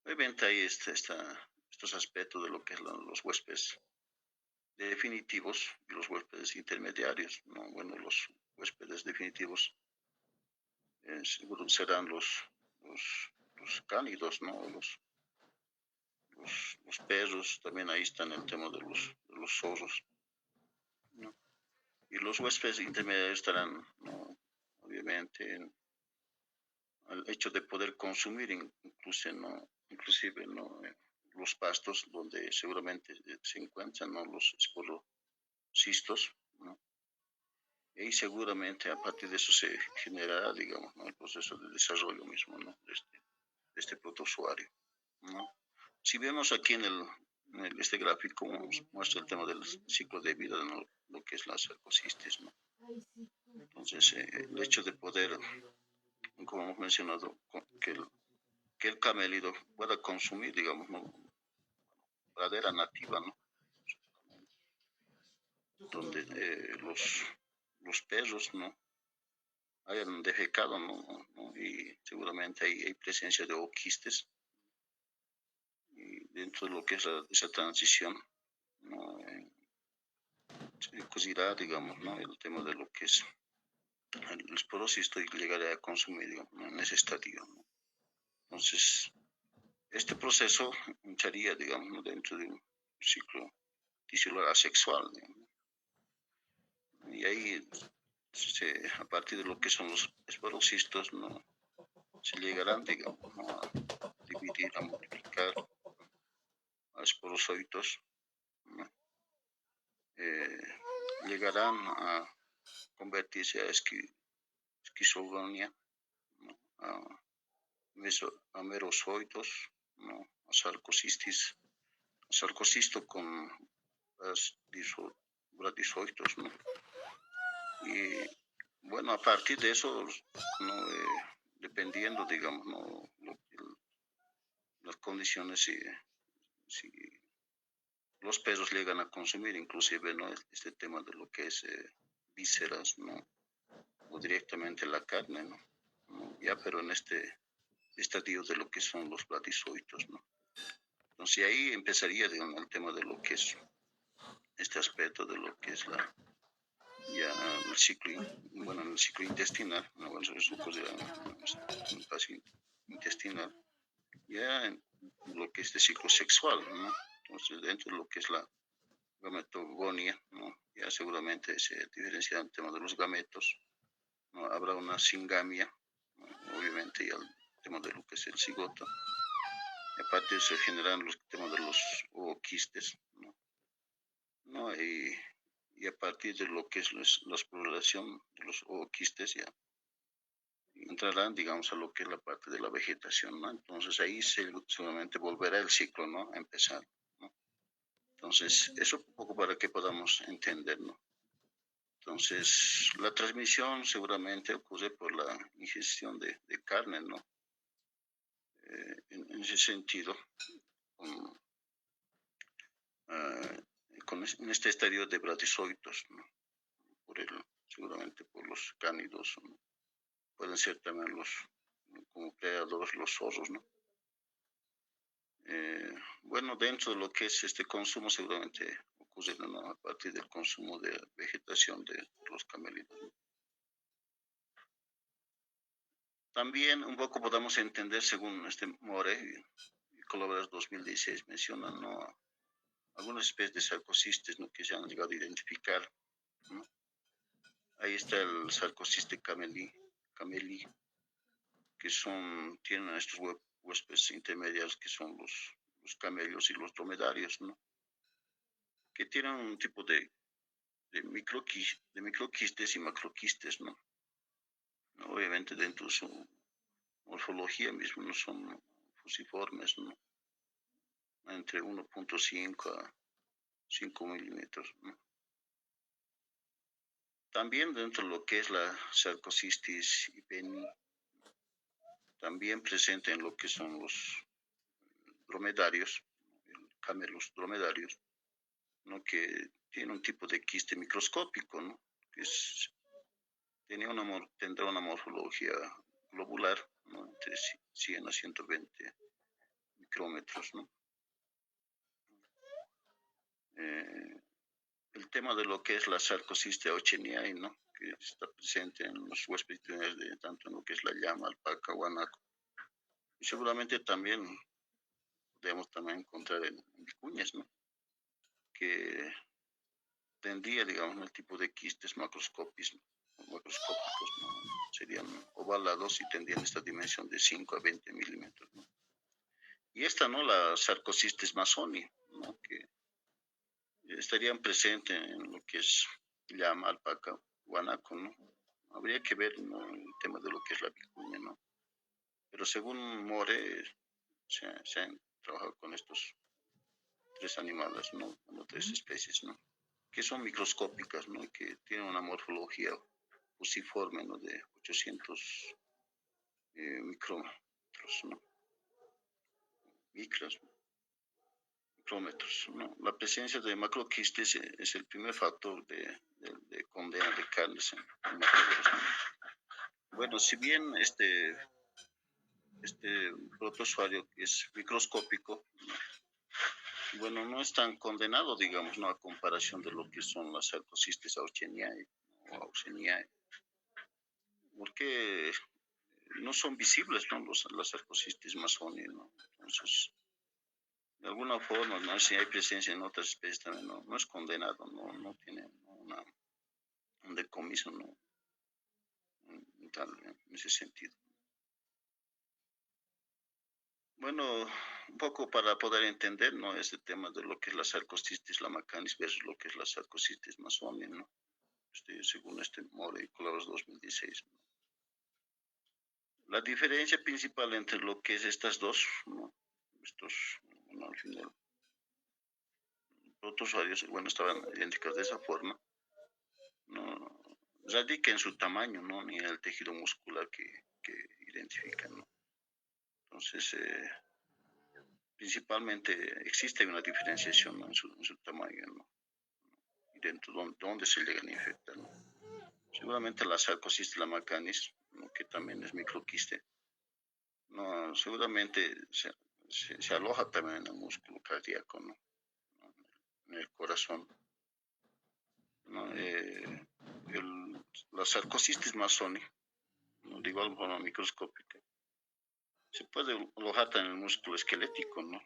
Obviamente hay estos aspectos de lo que es los huéspedes definitivos y los huéspedes intermediarios, ¿no? Bueno, los huéspedes definitivos seguro serán los cánidos, ¿no? Los perros, también ahí están el tema de los zorros, ¿no? Y los huéspedes intermediarios estarán, ¿no?, obviamente el hecho de poder consumir inclusive, ¿no?, los pastos donde seguramente se encuentran, ¿no?, los esporocistos, ¿no? Y seguramente a partir de eso se generará, digamos, ¿no?, el proceso de desarrollo mismo, ¿no?, de este protozoario, ¿no? Si vemos aquí este gráfico, muestra el tema del ciclo de vida, ¿no?, lo que es la sarcocistis, ¿no? Entonces, el hecho de poder, como hemos mencionado, que el camélido pueda consumir, digamos, ¿no?, pradera nativa, ¿no?, donde los perros, ¿no?, hayan defecado, ¿no? Y seguramente hay presencia de oquistes, y dentro de lo que es esa transición, ¿no?, se cosirá, digamos, ¿no?, el tema de lo que es el esporocisto y llegará a consumir, digamos, ¿no?, en ese estadio, ¿no? Entonces, este proceso entraría, digamos, ¿no?, dentro de un ciclo tisular asexual, ¿no? Y ahí, a partir de lo que son los esporocistos, ¿no?, se llegarán, digamos, ¿no?, a dividir, a multiplicar a esporozoitos, ¿no? Llegarán a convertirse a esquizogonia, ¿no?, a merozoitos, ¿no?, a sarcocisto con bradizoitos, ¿no? Y bueno, a partir de eso, ¿no?, dependiendo, digamos, ¿no?, las condiciones, si los perros llegan a consumir, inclusive, ¿no?, este tema de lo que es vísceras, ¿no?, o directamente la carne, ¿no? Ya, pero en este estadio de lo que son los bradizoitos, ¿no? Entonces ahí empezaría, digamos, el tema de lo que es este aspecto de lo que es ya el ciclo, bueno, el ciclo intestinal, ¿no? Bueno, eso es un paso intestinal, ya en lo que es el ciclo sexual, ¿no? Entonces dentro de lo que es la gametogonia, ¿no?, ya seguramente se diferencia el tema de los gametos, ¿no? Habrá una singamia, ¿no?, obviamente, y el tema de lo que es el cigoto. Y aparte se generan los temas de los ooquistes, ¿no? ¿No? Y a partir de lo que es la exploración de los ooquistes ya entrarán, digamos, a lo que es la parte de la vegetación, ¿no? Entonces ahí seguramente volverá el ciclo, ¿no?, a empezar, ¿no? Entonces, eso un poco para que podamos entender, ¿no? Entonces, la transmisión seguramente ocurre por la ingestión de carne, ¿no? En ese sentido, con, en este estadio de bradizoitos, ¿no?, seguramente por los cánidos, ¿no? Pueden ser también como predadores, los zorros, ¿no? Bueno, dentro de lo que es este consumo seguramente ocurre, ¿no?, a partir del consumo de vegetación de los camélidos, ¿no? También un poco podamos entender, según More y colaboradores 2016 mencionan, ¿no?, algunas especies de sarcocistes, ¿no?, que se han llegado a identificar, ¿no? Ahí está el Sarcosiste camelli, que tienen estos huéspedes intermediarios que son los camellos y los dromedarios, ¿no? Que tienen un tipo de microquistes y macroquistes, ¿no? Obviamente dentro de su morfología mismo no son fusiformes, ¿no? Entre 1.5 a 5 milímetros, ¿no? También dentro de lo que es la Sarcocistis ibeni, también presente en lo que son los dromedarios, el camelus dromedarios, ¿no? Que tiene un tipo de quiste microscópico, ¿no? Que tendrá una morfología globular, ¿no? Entre 100 a 120 micrómetros, ¿no? El tema de lo que es la Sarcosiste aucheniae, ¿no? Que está presente en los huéspedes tanto en lo que es la llama, alpaca, guanaco. Y seguramente también podemos también encontrar en vicuñas, ¿no? Que tendría, digamos, el tipo de quistes macroscópicos, ¿no? Serían ovalados y tendrían esta dimensión de 5 a 20 milímetros, ¿no? Y esta, ¿no? La Sarcocistis masoni, ¿no? Que estarían presentes en lo que es llama, alpaca, guanaco, ¿no? Habría que ver, ¿no? El tema de lo que es la vicuña, ¿no? Pero según More, se han trabajado con estos tres animales, ¿no? Bueno, tres especies, ¿no? Que son microscópicas, ¿no? Y que tienen una morfología fusiforme, ¿no? De 800 micrómetros, ¿no? Micrómetros, ¿no? La presencia de macroquistes es el primer factor de condena de carnes en mataderos, ¿no? Bueno, si bien este protozoario es microscópico, ¿no? Bueno, no es tan condenado, digamos, ¿no? A comparación de lo que son las Sarcocistis aucheniae o auxeniae, porque no son visibles, ¿no? Las Sarcocistis masoni, ¿no? Entonces, de alguna forma, ¿no? Si hay presencia en otras especies también, no es condenado, no tiene un decomiso, ¿no? En ese sentido. Bueno, un poco para poder entender, ¿no? Este tema de lo que es la Sarcocistis lamacanis versus lo que es la Sarcocistis masoni, ¿no? Según More y Colados 2016, ¿no? La diferencia principal entre lo que es estas dos, ¿no? Bueno, al final, protozoarios, bueno, estaban idénticas de esa forma, ¿no? Radica en su tamaño, ¿no? Ni en el tejido muscular que identifican, ¿no? Entonces, principalmente existe una diferenciación, ¿no? en su tamaño, ¿no? Y dentro de donde se llegan a infectar, ¿no? Seguramente la Sarcocistis lamacanis, ¿no? Que también es microquiste, ¿no? Seguramente se aloja también en el músculo cardíaco, ¿no? En el corazón, ¿no? La Sarcocistis masoni, ¿no? De igual forma microscópica, se puede alojar en el músculo esquelético, ¿no?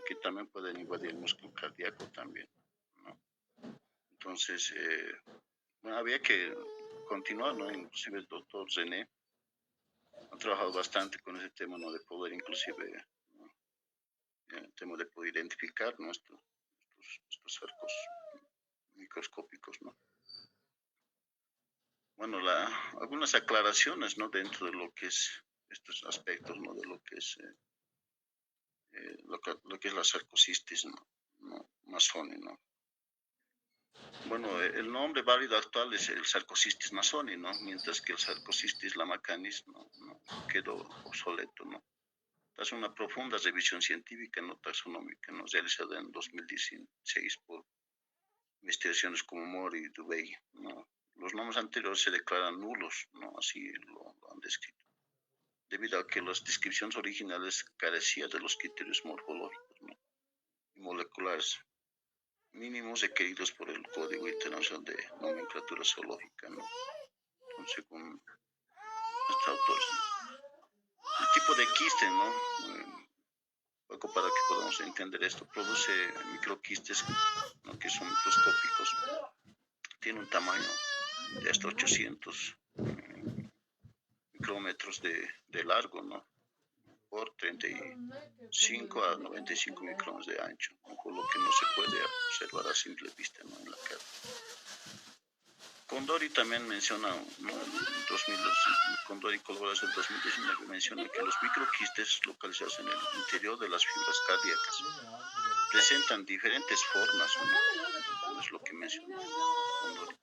Que también pueden invadir el músculo cardíaco también, ¿no? Entonces, bueno, había que continuar, ¿no? Inclusive el doctor René ha trabajado bastante con ese tema, ¿no? De poder inclusive, ¿no? El tema de poder identificar, ¿no? Estos arcos microscópicos, ¿no? Bueno, algunas aclaraciones, ¿no? Dentro de lo que es estos aspectos, ¿no? De lo que es lo que es la Sarcocistis, ¿no? Masoni, ¿no? Bueno, el nombre válido actual es el Sarcocistis masoni, ¿no? Mientras que el Sarcocistis lamacanis no quedó obsoleto, ¿no? Tras una profunda revisión científica, no taxonómica, ¿no? Realizada en 2016 por investigaciones como Moore y Dubey, ¿no? Los nombres anteriores se declaran nulos, ¿no? Así lo han descrito, debido a que las descripciones originales carecían de los criterios morfológicos, ¿no? Y moleculares mínimos requeridos por el Código Internacional de Nomenclatura Zoológica, ¿no? Según nuestros autores, ¿no? El tipo de quiste, ¿no? Poco para que podamos entender esto, produce microquistes, ¿no? Que son microscópicos, tiene un tamaño de hasta 800 micrómetros de largo, ¿no? Por 35 a 95 micrones de ancho, ¿no? Por lo que no se puede observar a simple vista, ¿no? En la cara. Condori también menciona, ¿no? En 2002, Condori colaboración del 2019 menciona que los microquistes localizados en el interior de las fibras cardíacas presentan diferentes formas, ¿no? Es lo que menciona Condori,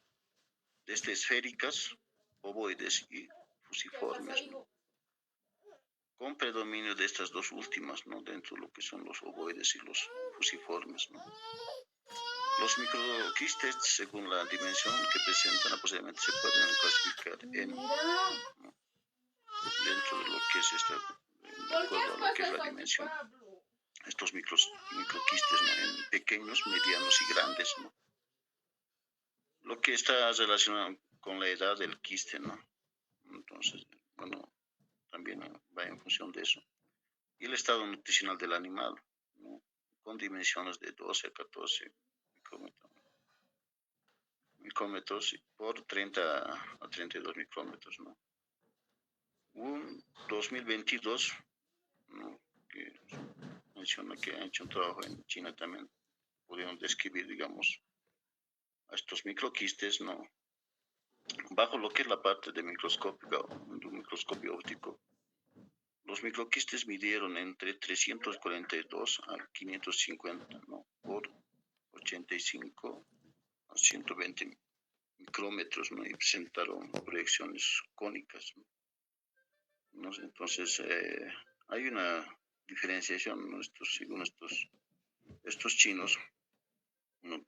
desde esféricas, ovoides y fusiformes, ¿no? Con predominio de estas dos últimas, ¿no? Dentro de lo que son los ovoides y los fusiformes, ¿no? Los microquistes, según la dimensión que presentan, aproximadamente se pueden clasificar en, ¿no? Dentro de lo que es de acuerdo a lo que es la dimensión, estos microquistes, ¿no? En pequeños, medianos y grandes, ¿no? Lo que está relacionado con la edad del quiste, ¿no? Entonces, bueno, también va en función de eso. Y el estado nutricional del animal, ¿no? Con dimensiones de 12 a 14 micrómetros por 30 a 32 micrómetros, ¿no? Un 2022, ¿no? Que menciona que ha hecho un trabajo en China también, pudieron describir, digamos, a estos microquistes, ¿no? Bajo lo que es la parte de microscópica, de un microscopio óptico, los microquistes midieron entre 342 a 550, ¿no? Por 85 a 120 micrómetros, ¿no? Y presentaron proyecciones cónicas, ¿no? Entonces, hay una diferenciación, ¿no? Según estos chinos, no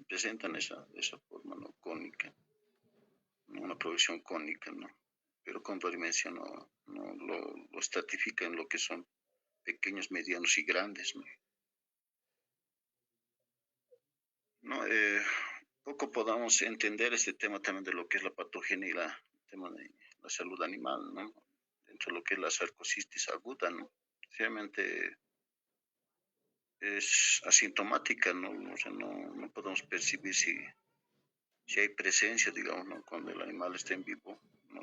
presentan esa forma, ¿no? Cónica, ¿no? Una proyección cónica, ¿no? Pero con dimensión no lo estratifica en lo que son pequeños, medianos y grandes, ¿no? No, poco podamos entender este tema también de lo que es la patogenia y el tema de la salud animal, ¿no? Dentro de lo que es la sarcocistis aguda, ¿no? Realmente es asintomática, ¿no? O sea, no podemos percibir si hay presencia, digamos, ¿no? Cuando el animal está en vivo, ¿no?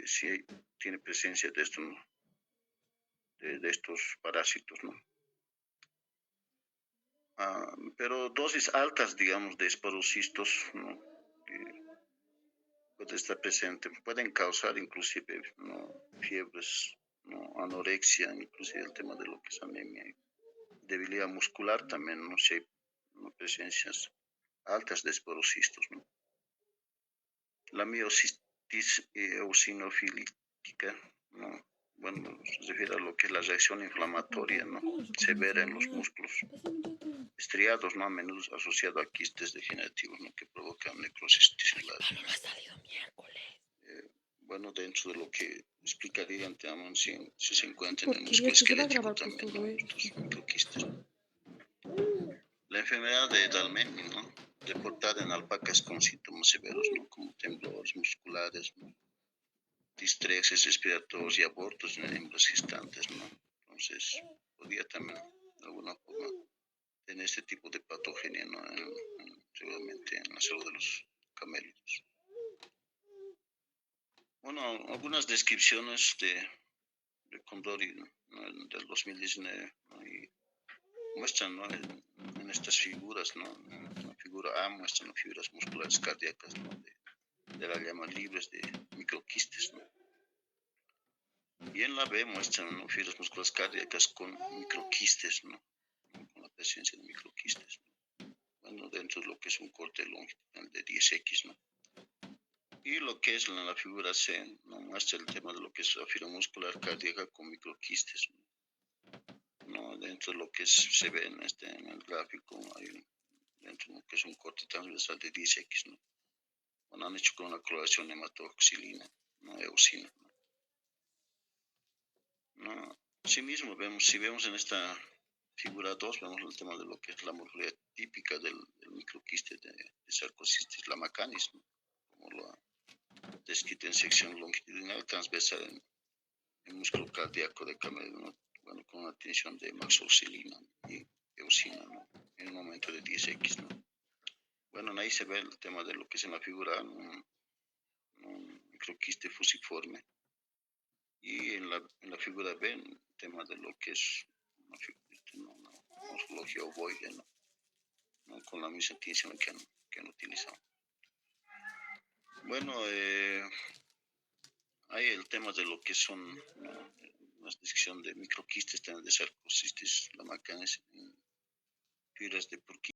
Si tiene presencia de esto, ¿no? De estos parásitos, ¿no? Pero dosis altas, digamos, de esporocistos, ¿no? Que puede estar presente, pueden causar inclusive, ¿no? Fiebres, ¿no? Anorexia, inclusive el tema de lo que es anemia, debilidad muscular también, no sé, ¿no? Presencias altas de esporocistos, ¿no? La miositis eosinofílica, ¿no? Bueno, se refiere a lo que es la reacción inflamatoria, ¿no? Severa en los músculos estriados, ¿no? A menudo asociado a quistes degenerativos, ¿no? Que provocan necrosis tisulares. Bueno, dentro de lo que explicaría, digamos, si se encuentran en el músculo esquelético también, ¿no? Estos microquistes. La enfermedad de Dalmeny, ¿no? Reportada en alpacas con síntomas severos, ¿no? Como temblores musculares, ¿no? Distrexes respiratorios y abortos en hembras gestantes, ¿no? Entonces, podría también, de alguna forma, tener este tipo de patogenia, ¿no? Seguramente en la salud de los camélidos. Bueno, algunas descripciones de Condori, ¿no? Del 2019, ¿no? Y muestran, ¿no? En estas figuras, ¿no? En la figura A muestran las fibras musculares cardíacas, ¿no? De la llama libres de microquistes, ¿no? Y en la B muestran, ¿no? Fibras musculares cardíacas con microquistes, ¿no? Con la presencia de microquistes, ¿no? Bueno, dentro de lo que es un corte longitudinal de 10X, ¿no? Y lo que es la figura C, ¿no? Muestra el tema de lo que es la fibra muscular cardíaca con microquistes, ¿no? Dentro de lo que se ve en el gráfico, hay dentro de lo que es un corte transversal de 10X, ¿no? Bueno, han hecho con una coloración hematoxilina, ¿no? Eosina, ¿no? Asimismo, si vemos en esta figura 2, vemos el tema de lo que es la morfología típica del microquiste de sarcocistis lamacanis, ¿no? Como lo ha descrito en sección longitudinal transversal en el músculo cardíaco de camello, ¿no? Bueno, con una tensión de hematoxilina y eosina, ¿no? En un momento de 10X, ¿no? Bueno, ahí se ve el tema de lo que es en la figura, un microquiste fusiforme. Y en la figura B, el tema de lo que es una morfología ovoide, ¿no? ¿No? Con la misma tinción que han utilizado. Bueno, hay el tema de lo que son, ¿no? Una descripción de microquistes, de sarcocistis, la macanes, fibras de Purkinje.